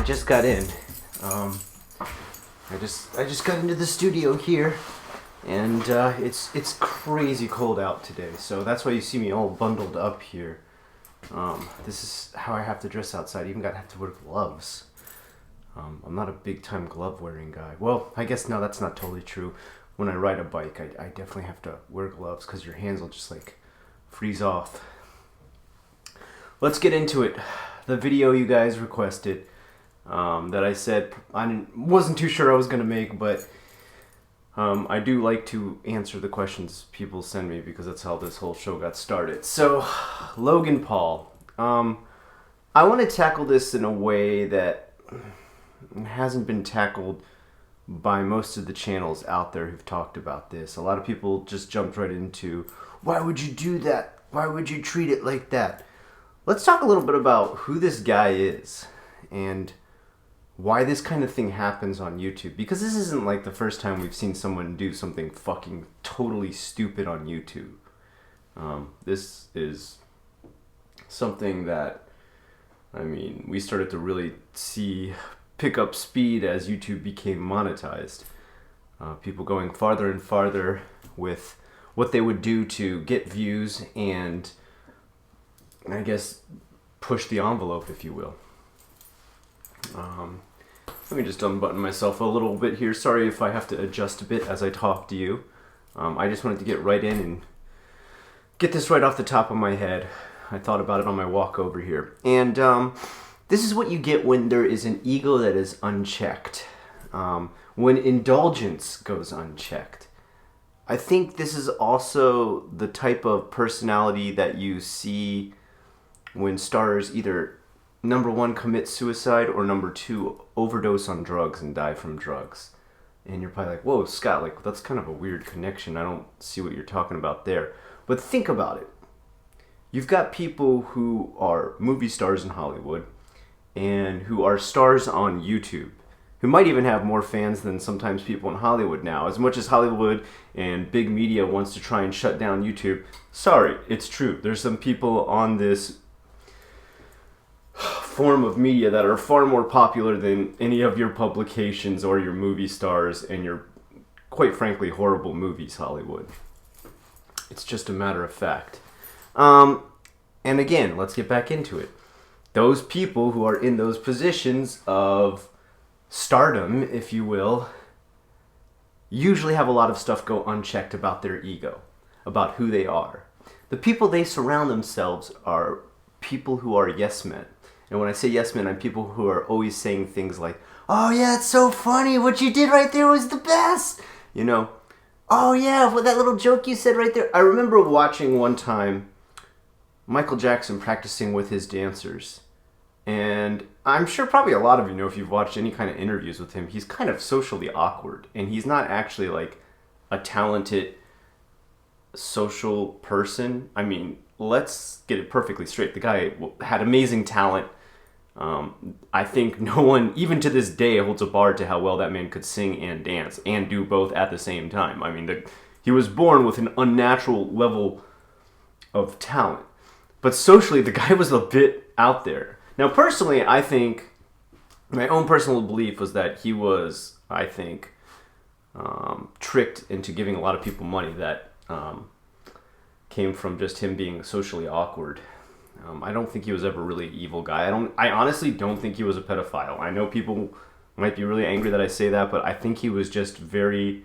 I just got in. I just got into the studio here, and it's crazy cold out today. So that's why you see me all bundled up here. This is how I have to dress outside. I even have to wear gloves. I'm not a big time glove wearing guy. Well, I guess no, that's not totally true. When I ride a bike, I definitely have to wear gloves because your hands will just like freeze off. Let's get into it. The video you guys requested that I said wasn't too sure I was going to make, but I do like to answer the questions people send me because that's how this whole show got started. So, Logan Paul. I want to tackle this in a way that hasn't been tackled by most of the channels out there who've talked about this. A lot of people just jumped right into, why would you do that? Why would you treat it like that? Let's talk a little bit about who this guy is and why this kind of thing happens on YouTube. Because this isn't like the first time we've seen someone do something fucking totally stupid on YouTube. This is something that, I mean, we started to really see pick up speed as YouTube became monetized. People going farther and farther with what they would do to get views and, I guess, push the envelope, if you will. Let me just unbutton myself a little bit here. Sorry if I have to adjust a bit as I talk to you. I just wanted to get right in and get this right off the top of my head. I thought about it on my walk over here. And this is what you get when there is an ego that is unchecked. When indulgence goes unchecked. I think this is also the type of personality that you see when stars either, number one, commit suicide, or number two, overdose on drugs and die from drugs. And you're probably like, whoa, Scott, like, that's kind of a weird connection. I don't see what you're talking about there. But think about it. You've got people who are movie stars in Hollywood and who are stars on YouTube, who might even have more fans than sometimes people in Hollywood now. As much as Hollywood and big media wants to try and shut down YouTube, sorry, it's true. There's some people on this form of media that are far more popular than any of your publications or your movie stars and your, quite frankly, horrible movies, Hollywood. It's just a matter of fact. And again, let's get back into it. Those people who are in those positions of stardom, if you will, usually have a lot of stuff go unchecked about their ego, about who they are. The people they surround themselves are people who are yes men. And when I say yes men, I'm people who are always saying things like, oh yeah, it's so funny, what you did right there was the best. You know, oh yeah, well, that little joke you said right there. I remember watching one time Michael Jackson practicing with his dancers. And I'm sure probably a lot of you know, if you've watched any kind of interviews with him, he's kind of socially awkward. And he's not actually like a talented social person. I mean, let's get it perfectly straight. The guy had amazing talent. I think no one, even to this day, holds a bar to how well that man could sing and dance and do both at the same time. I mean, he was born with an unnatural level of talent. But socially, the guy was a bit out there. Now, personally, I think, my own personal belief was that he was, I think, tricked into giving a lot of people money that came from just him being socially awkward. I don't think he was ever really an evil guy. I honestly don't think he was a pedophile. I know people might be really angry that I say that, but I think he was just very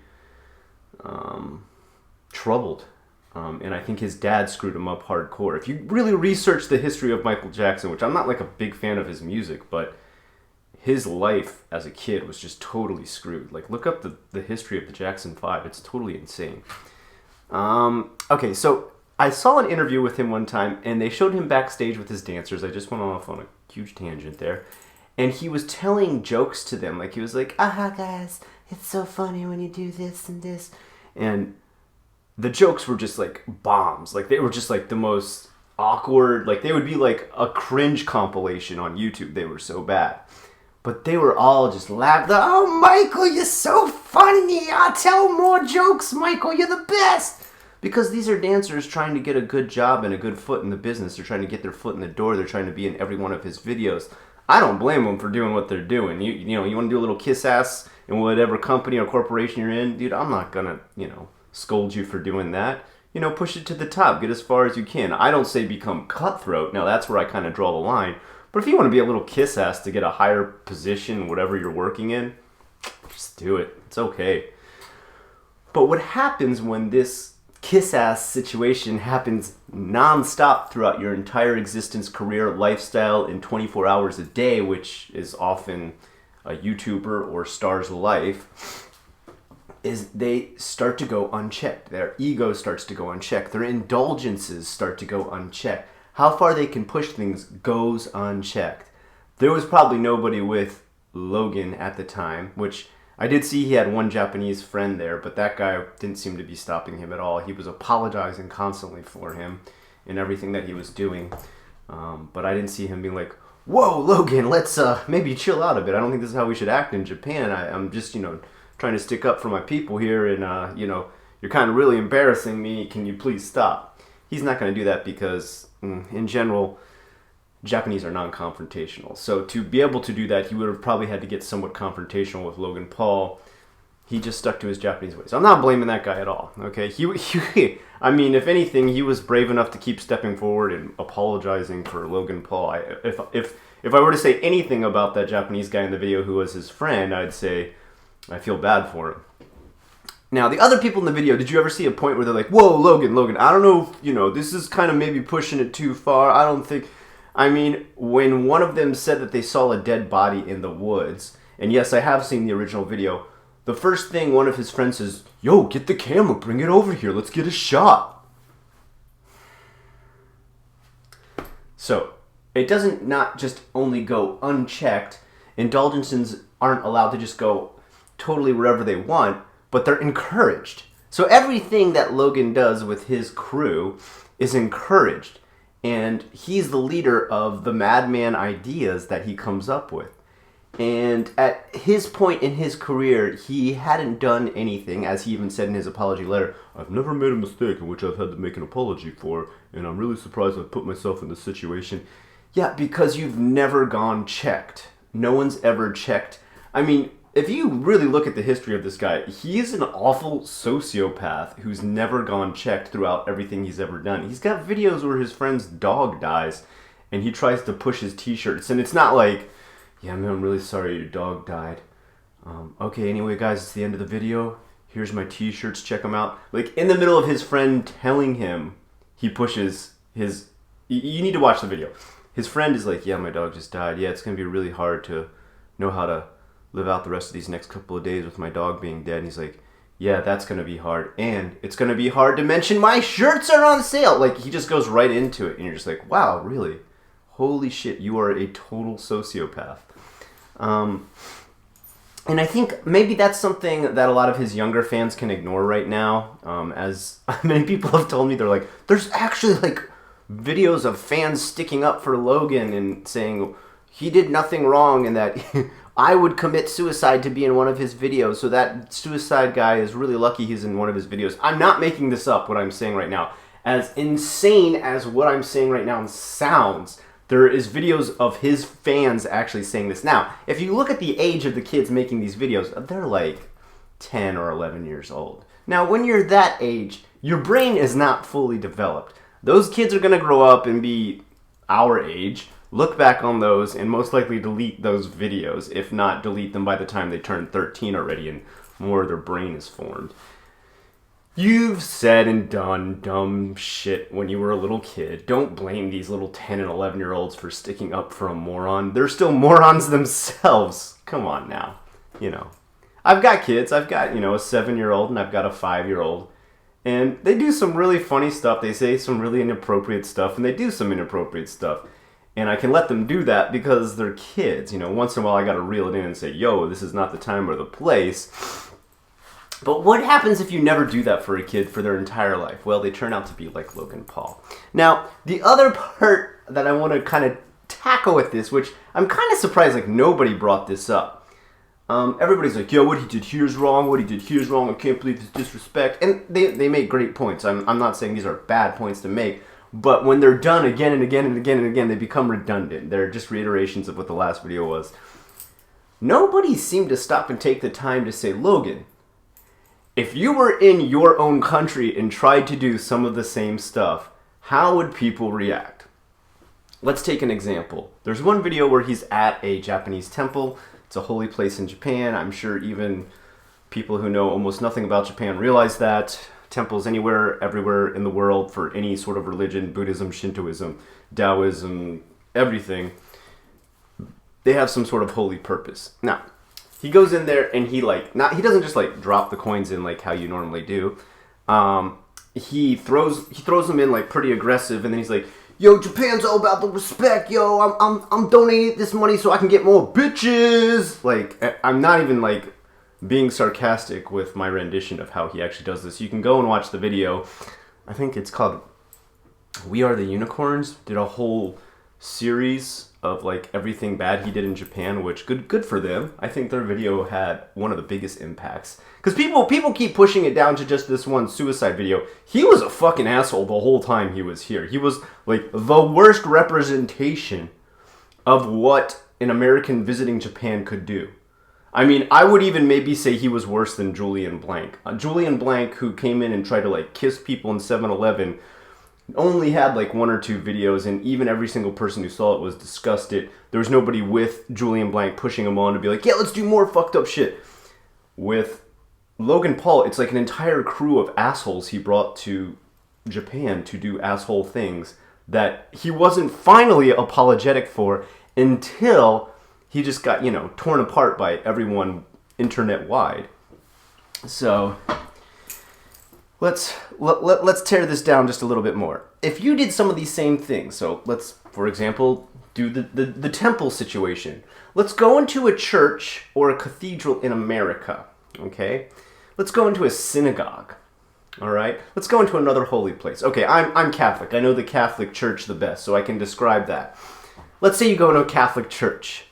troubled. And I think his dad screwed him up hardcore. If you really research the history of Michael Jackson, which I'm not like a big fan of his music, but his life as a kid was just totally screwed. Like, look up the history of the Jackson 5. It's totally insane. Okay, so I saw an interview with him one time, and they showed him backstage with his dancers. I just went off on a huge tangent there. And he was telling jokes to them. Like, he was like, aha, guys, it's so funny when you do this and this. And the jokes were just like bombs. Like, they were just like the most awkward. Like, they would be like a cringe compilation on YouTube. They were so bad. But they were all just laughing. Oh, Michael, you're so funny. I'll tell more jokes, Michael. You're the best. Because these are dancers trying to get a good job and a good foot in the business. They're trying to get their foot in the door. They're trying to be in every one of his videos. I don't blame them for doing what they're doing. You know, you want to do a little kiss ass in whatever company or corporation you're in, dude, I'm not gonna, scold you for doing that. Push it to the top. Get as far as you can. I don't say become cutthroat. Now, that's where I kind of draw the line. But if you want to be a little kiss ass to get a higher position, whatever you're working in, just do it. It's okay. But what happens when this kiss ass situation happens nonstop throughout your entire existence, career, lifestyle, in 24 hours a day, which is often a YouTuber or star's life, is they start to go unchecked. Their ego starts to go unchecked. Their indulgences start to go unchecked. How far they can push things goes unchecked. There was probably nobody with Logan at the time, which I did see he had one Japanese friend there, but that guy didn't seem to be stopping him at all. He was apologizing constantly for him and everything that he was doing. But I didn't see him being like, whoa, Logan, let's maybe chill out a bit. I don't think this is how we should act in Japan. I'm just, trying to stick up for my people here, and you're kind of really embarrassing me. Can you please stop? He's not going to do that because, in general, Japanese are non-confrontational. So to be able to do that, he would have probably had to get somewhat confrontational with Logan Paul. He just stuck to his Japanese ways. I'm not blaming that guy at all. Okay, I mean, if anything, he was brave enough to keep stepping forward and apologizing for Logan Paul. If I were to say anything about that Japanese guy in the video who was his friend, I'd say I feel bad for him. Now, the other people in the video, did you ever see a point where they're like, whoa, Logan, I don't know if, this is kind of maybe pushing it too far. I don't think... I mean, when one of them said that they saw a dead body in the woods, and yes, I have seen the original video, the first thing one of his friends says, yo, get the camera, bring it over here, let's get a shot. So, it doesn't not just only go unchecked. Indulgences aren't allowed to just go totally wherever they want, but they're encouraged. So everything that Logan does with his crew is encouraged. And he's the leader of the madman ideas that he comes up with. And at his point in his career, he hadn't done anything, as he even said in his apology letter, I've never made a mistake in which I've had to make an apology for, and I'm really surprised I've put myself in this situation. Yeah, because you've never gone checked. No one's ever checked. I mean, if you really look at the history of this guy, he's an awful sociopath who's never gone checked throughout everything he's ever done. He's got videos where his friend's dog dies, and he tries to push his t-shirts. And it's not like, yeah, man, I'm really sorry your dog died. Okay, anyway, guys, it's the end of the video. Here's my t-shirts, check them out. Like, in the middle of his friend telling him, he pushes his... You need to watch the video. His friend is like, yeah, my dog just died. Yeah, it's going to be really hard to know how to live out the rest of these next couple of days with my dog being dead. And he's like, yeah, that's going to be hard. And it's going to be hard to mention my shirts are on sale. Like, he just goes right into it. And you're just like, wow, really? Holy shit, you are a total sociopath. And I think maybe that's something that a lot of his younger fans can ignore right now. As many people have told me, they're like, there's actually like videos of fans sticking up for Logan and saying he did nothing wrong and that I would commit suicide to be in one of his videos. So that suicide guy is really lucky he's in one of his videos. I'm not making this up, what I'm saying right now. As insane as what I'm saying right now sounds, there is videos of his fans actually saying this. Now, if you look at the age of the kids making these videos, they're like 10 or 11 years old. Now, when you're that age, your brain is not fully developed. Those kids are going to grow up and be our age, look back on those, and most likely delete those videos, if not delete them by the time they turn 13 already and more of their brain is formed. You've said and done dumb shit when you were a little kid. Don't blame these little 10 and 11-year-olds for sticking up for a moron. They're still morons themselves. Come on now. I've got kids. I've got, a 7-year-old and I've got a 5-year-old. And they do some really funny stuff. They say some really inappropriate stuff and they do some inappropriate stuff. And I can let them do that because they're kids. Once in a while I gotta reel it in and say, yo, this is not the time or the place. But what happens if you never do that for a kid for their entire life? Well, they turn out to be like Logan Paul. Now, the other part that I want to kind of tackle with this, which I'm kind of surprised like nobody brought this up. Everybody's like, yo, what he did here's wrong, what he did here's wrong, I can't believe this disrespect. And they make great points. I'm not saying these are bad points to make. But when they're done again and again and again and again, they become redundant. They're just reiterations of what the last video was. Nobody seemed to stop and take the time to say, Logan, if you were in your own country and tried to do some of the same stuff, how would people react? Let's take an example. There's one video where he's at a Japanese temple. It's a holy place in Japan. I'm sure even people who know almost nothing about Japan realize that. Temples anywhere, everywhere in the world for any sort of religion, Buddhism, Shintoism, Taoism, everything, they have some sort of holy purpose. Now, he goes in there and he doesn't just like drop the coins in like how you normally do. He throws them in like pretty aggressive, and then he's like, "Yo, Japan's all about the respect. Yo, I'm donating this money so I can get more bitches." Like, I'm not even like being sarcastic with my rendition of how he actually does this. You can go and watch the video. I think it's called We Are the Unicorns. Did a whole series of like everything bad he did in Japan, which good for them. I think their video had one of the biggest impacts. Because people keep pushing it down to just this one suicide video. He was a fucking asshole the whole time he was here. He was like the worst representation of what an American visiting Japan could do. I mean, I would even maybe say he was worse than Julian Blank. Julian Blank, who came in and tried to like kiss people in 7-Eleven, only had like 1 or 2 videos, and even every single person who saw it was disgusted. There was nobody with Julian Blank pushing him on to be like, yeah, let's do more fucked up shit. With Logan Paul, it's like an entire crew of assholes he brought to Japan to do asshole things that he wasn't finally apologetic for until he just got, torn apart by everyone internet-wide. So let's tear this down just a little bit more. If you did some of these same things, so let's, for example, do the temple situation. Let's go into a church or a cathedral in America, okay? Let's go into a synagogue, all right? Let's go into another holy place. Okay, I'm Catholic. I know the Catholic Church the best, so I can describe that. Let's say you go into a Catholic church.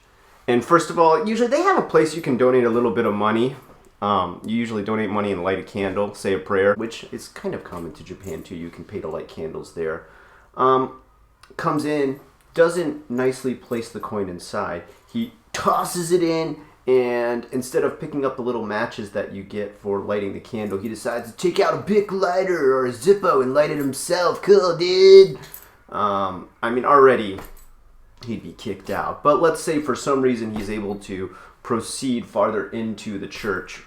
And first of all, usually they have a place you can donate a little bit of money. You usually donate money and light a candle, say a prayer, which is kind of common to Japan too. You can pay to light candles there. Comes in, doesn't nicely place the coin inside. He tosses it in, and instead of picking up the little matches that you get for lighting the candle, he decides to take out a Bic lighter or a Zippo and light it himself. Cool, dude. I mean, already he'd be kicked out. But let's say for some reason he's able to proceed farther into the church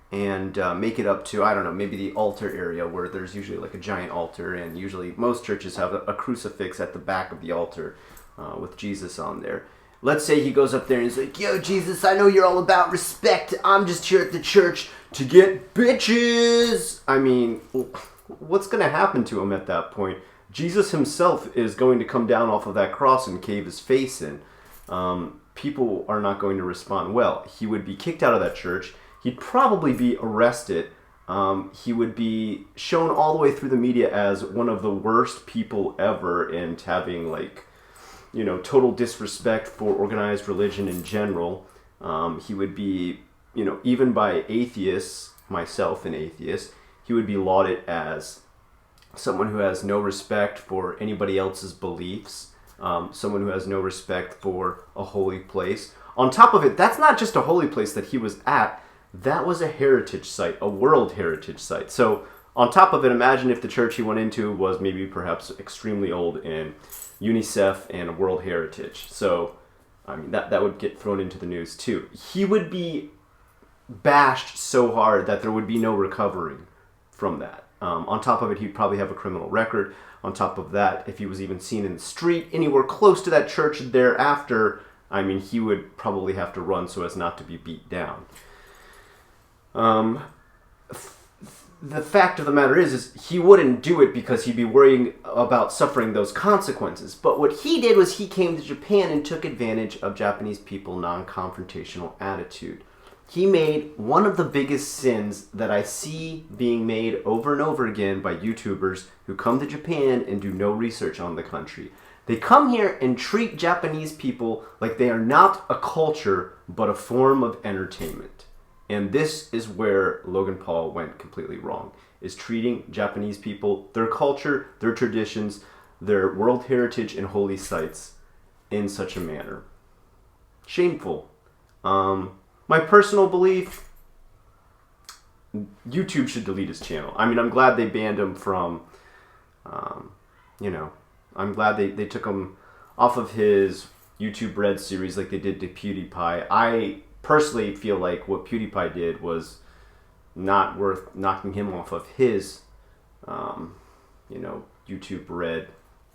and make it up to, I don't know, maybe the altar area where there's usually like a giant altar, and usually most churches have a crucifix at the back of the altar with Jesus on there. Let's say he goes up there and he's like, yo, Jesus, I know you're all about respect. I'm just here at the church to get bitches. I mean, what's going to happen to him at that point? Jesus himself is going to come down off of that cross and cave his face in. People are not going to respond well. He would be kicked out of that church. He'd probably be arrested. He would be shown all the way through the media as one of the worst people ever, and having total disrespect for organized religion in general. He would be, even by atheists, myself an atheist, he would be lauded as someone who has no respect for anybody else's beliefs, someone who has no respect for a holy place. On top of it, that's not just a holy place that he was at, that was a heritage site, a World Heritage Site. So on top of it, imagine if the church he went into was maybe perhaps extremely old in UNICEF and World Heritage. So, I mean, that would get thrown into the news too. He would be bashed so hard that there would be no recovering from that. On top of it, he'd probably have a criminal record. On top of that, if he was even seen in the street anywhere close to that church thereafter, I mean, he would probably have to run so as not to be beat down. The fact of the matter is he wouldn't do it because he'd be worrying about suffering those consequences. But what he did was he came to Japan and took advantage of Japanese people's non-confrontational attitude. He made one of the biggest sins that I see being made over and over again by YouTubers who come to Japan and do no research on the country. They come here and treat Japanese people like they are not a culture, but a form of entertainment. And this is where Logan Paul went completely wrong. is treating Japanese people, their culture, their traditions, their world heritage and holy sites in such a manner. Shameful. My personal belief, YouTube should delete his channel. I mean, I'm glad they banned him from, I'm glad they took him off of his YouTube Red series like they did to PewDiePie. I personally feel like what PewDiePie did was not worth knocking him off of his, YouTube Red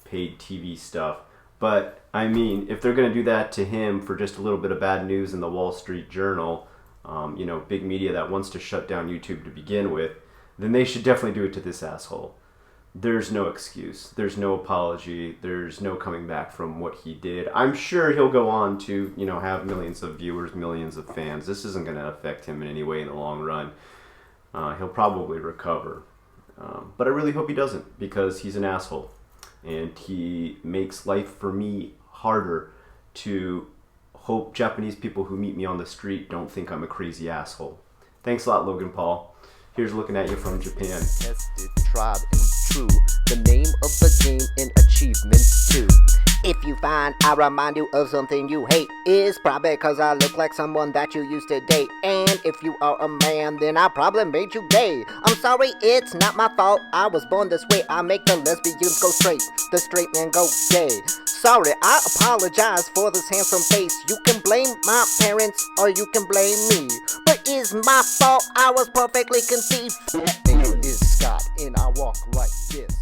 paid TV stuff. But, I mean, if they're going to do that to him for just a little bit of bad news in the Wall Street Journal, big media that wants to shut down YouTube to begin with, then they should definitely do it to this asshole. There's no excuse. There's no apology. There's no coming back from what he did. I'm sure he'll go on to, have millions of viewers, millions of fans. This isn't going to affect him in any way in the long run. He'll probably recover. But I really hope he doesn't, because he's an asshole. And he makes life for me harder to hope Japanese people who meet me on the street don't think I'm a crazy asshole. Thanks a lot, Logan Paul. Here's looking at you from Japan. Tested, tried, and true. The name of the game and achievements too. If you find I remind you of something you hate, it's probably cause I look like someone that you used to date. And if you are a man, then I probably made you gay. I'm sorry, it's not my fault. I was born this way. I make the lesbians go straight, the straight men go gay. Sorry, I apologize for this handsome face. You can blame my parents or you can blame me, but it's my fault. I was perfectly conceived. My name is Scott and I walk like this.